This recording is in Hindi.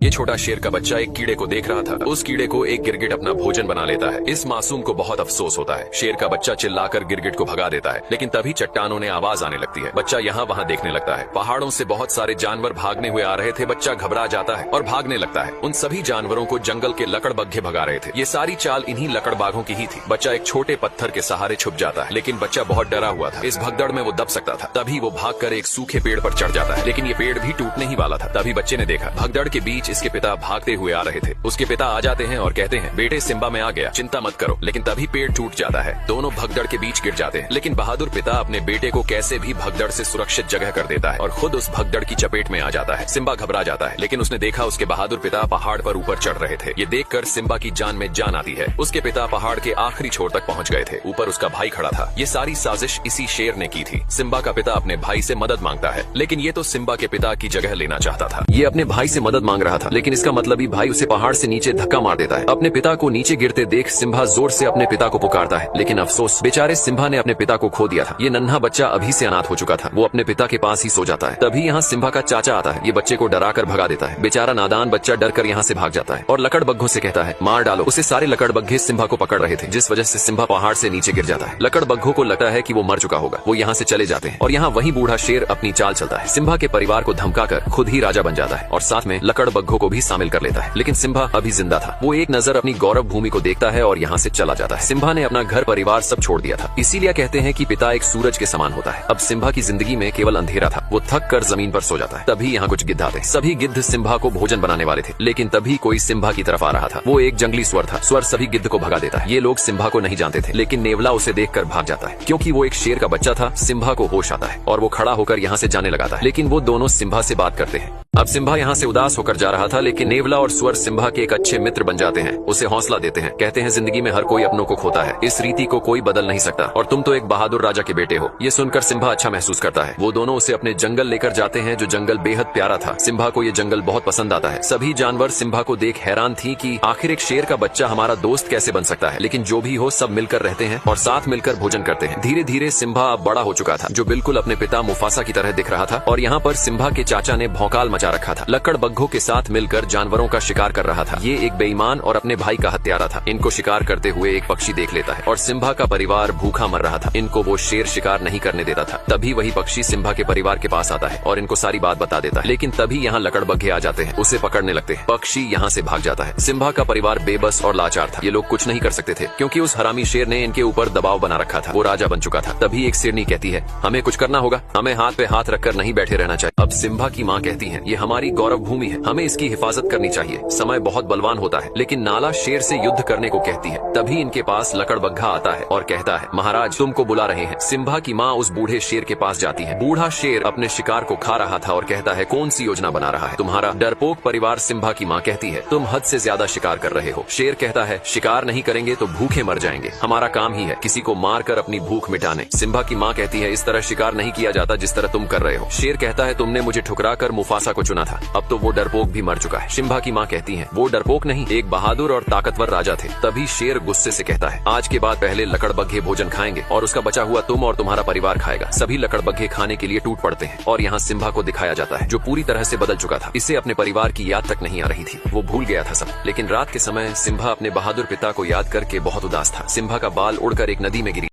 ये छोटा शेर का बच्चा एक कीड़े को देख रहा था। उस कीड़े को एक गिरगिट अपना भोजन बना लेता है। इस मासूम को बहुत अफसोस होता है। शेर का बच्चा चिल्लाकर गिरगिट को भगा देता है, लेकिन तभी चट्टानों ने आवाज आने लगती है। बच्चा यहाँ वहाँ देखने लगता है। पहाड़ों से बहुत सारे जानवर भागने हुए आ रहे थे। बच्चा घबरा जाता है और भागने लगता है। उन सभी जानवरों को जंगल के लकड़बग्घे भगा रहे थे। ये सारी चाल इन्हीं लकड़बाघों की ही थी। बच्चा एक छोटे पत्थर के सहारे छुप जाता है, लेकिन बच्चा बहुत डरा हुआ था। इस भगदड़ में वो दब सकता था। तभी वो भागकर एक सूखे पेड़ पर चढ़ जाता है, लेकिन ये पेड़ भी टूटने ही वाला था। तभी बच्चे ने देखा भगदड़ के बीच इसके पिता भागते हुए आ रहे थे। उसके पिता आ जाते हैं और कहते हैं, बेटे सिम्बा में आ गया, चिंता मत करो। लेकिन तभी पेड़ टूट जाता है। दोनों भगदड़ के बीच गिर जाते हैं, लेकिन बहादुर पिता अपने बेटे को कैसे भी भगदड़ से सुरक्षित जगह कर देता है और खुद उस भगदड़ की चपेट में आ जाता है। सिम्बा घबरा जाता है, लेकिन उसने देखा उसके बहादुर पिता पहाड़ पर ऊपर चढ़ रहे थे। ये देखकर सिम्बा की जान में जान आती है। उसके पिता पहाड़ के आखिरी छोर तक पहुंच गए थे। ऊपर उसका भाई खड़ा था। ये सारी साजिश इसी शेर ने की थी। सिम्बा का पिता अपने भाई से मदद मांगता है, लेकिन ये तो सिम्बा के पिता की जगह लेना चाहता था। ये अपने भाई से मदद मांग रहा था, लेकिन इसका मतलब ही भाई उसे पहाड़ से नीचे धक्का मार देता है। अपने पिता को नीचे गिरते देख सिम्बा जोर से अपने पिता को पुकारता है, लेकिन अफसोस, बेचारे सिम्बा ने अपने पिता को खो दिया था। ये नन्हा बच्चा अभी से अनाथ हो चुका था। वो अपने पिता के पास ही सो जाता है। तभी यहाँ सिम्बा का चाचा आता है। ये बच्चे को डरा कर भगा देता है। बेचारा नादान बच्चा डर कर यहाँ से भाग जाता है और लकड़बग्घों से कहता है, मार डालो उसे। सारे लकड़बग्घे सिम्बा को पकड़ रहे थे, जिस वजह से सिम्बा पहाड़ से नीचे गिर जाता है। लकड़बग्घों को लगता है कि वो मर चुका होगा। वो यहाँ से चले जाते हैं और यहाँ वही बूढ़ा शेर अपनी चाल चलता है। सिम्बा के परिवार को धमकाकर खुद ही राजा बन जाता है और साथ में लकड़बग्घों को भी शामिल कर लेता है। लेकिन सिम्बा अभी जिंदा था। वो एक नजर अपनी गौरव भूमि को देखता है और यहाँ से चला जाता है। सिम्बा ने अपना घर परिवार सब छोड़ दिया था। इसीलिए कहते हैं कि पिता एक सूरज के समान होता है। अब सिम्बा की जिंदगी में केवल अंधेरा था। वो थक कर जमीन पर सो जाता है। तभी यहाँ कुछ गिद्ध आते। सभी गिद्ध सिम्बा को भोजन बनाने वाले थे, लेकिन तभी कोई सिम्बा की तरफ आ रहा था। वो एक जंगली स्वर था। स्वर सभी गिद्ध को भगा देता है। ये लोग सिम्बा को नहीं जानते थे, लेकिन नेवला उसे देखकर भाग जाता है। क्योंकि वो एक शेर का बच्चा था, सिम्बा को होश आता है और वो खड़ा होकर यहाँ से जाने लगाता है। लेकिन वो दोनों सिम्बा से बात करते हैं। अब सिम्बा यहाँ से उदास होकर जा रहा था, लेकिन नेवला और स्वर सिम्बा के एक अच्छे मित्र बन जाते हैं। उसे हौसला देते हैं। कहते हैं, जिंदगी में हर कोई अपनों को खोता है। इस रीति को कोई बदल नहीं सकता और तुम तो एक बहादुर राजा के बेटे हो। ये सुनकर सिम्बा अच्छा महसूस करता है। वो दोनों उसे अपने जंगल लेकर जाते हैं, जो जंगल बेहद प्यारा था। सिम्बा को ये जंगल बहुत पसंद आता है। सभी जानवर सिम्बा को देख हैरान थी कि आखिर एक शेर का बच्चा हमारा दोस्त कैसे बन सकता है। लेकिन जो भी हो, सब मिलकर रहते हैं और साथ मिलकर भोजन करते हैं। धीरे धीरे सिम्बा अब बड़ा हो चुका था, जो बिल्कुल अपने पिता मुफासा की तरह दिख रहा था। और यहाँ पर सिम्बा के चाचा ने भौकाल मचा रखा था। लकड़बग्घों के साथ मिलकर जानवरों का शिकार कर रहा था। ये एक बेईमान और अपने भाई का हत्यारा था। इनको शिकार करते हुए एक पक्षी देख लेता है और सिम्बा का परिवार भूखा मर रहा था। इनको वो शेर शिकार नहीं करने देता था। तभी वही पक्षी सिम्बा के परिवार के पास आता है और इनको सारी बात बता देता है। लेकिन तभी यहाँ लकड़बग्घे आ जाते हैं, उसे पकड़ने लगते हैं। पक्षी यहाँ से भाग जाता है। सिम्बा का परिवार बेबस और लाचार था। ये लोग कुछ नहीं कर सकते थे, क्योंकि उस हरामी शेर ने इनके ऊपर दबाव बना रखा था। वो राजा बन चुका था। तभी एक शेरनी कहती है, हमें कुछ करना होगा। हमें हाथ पे हाथ रखकर नहीं बैठे रहना चाहिए। अब सिम्बा की माँ कहती है, ये हमारी गौरव भूमि है, हमें इसकी हिफाजत करनी चाहिए। समय बहुत बलवान होता है, लेकिन नाला शेर से युद्ध करने को कहती है। तभी इनके पास लकड़बग्घा आता है और कहता है, महाराज तुमको बुला रहे हैं। सिम्बा की माँ उस बूढ़े शेर के पास जाती है। बूढ़ा शेर अपने शिकार को खा रहा था और कहता है, कौन सी योजना बना रहा है तुम्हारा डरपोक परिवार। सिम्बा की माँ कहती है, तुम हद से ज्यादा शिकार कर रहे हो। शेर कहता है, शिकार नहीं करेंगे तो भूखे मर जाएंगे। हमारा काम ही है किसी को मार कर अपनी भूख मिटाने। सिम्बा की माँ कहती है, इस तरह शिकार नहीं किया जाता जिस तरह तुम कर रहे हो। शेर कहता है, तुमने मुझे ठुकरा कर मुफासा को चुना था। अब तो वो डरपोक भी मर चुका है। सिम्बा की माँ कहती है, वो डरपोक नहीं, एक बहादुर और ताकतवर राजा थे। तभी शेर गुस्से से कहता है, आज के बाद पहले लकड़बग्घे भोजन खाएंगे और उसका बचा हुआ तुम और तुम्हारा परिवार खाएगा। सभी लकड़बग्घे खाने के लिए टूट पड़ते हैं और यहाँ सिम्बा को दिखाया जाता है, जो पूरी तरह से बदल चुका था। इसे अपने परिवार की याद तक नहीं आ रही थी। वो भूल गया था सब। लेकिन रात के समय सिम्बा अपने बहादुर पिता को याद करके बहुत उदास था। सिम्बा का बाल उड़कर एक नदी में गिरी।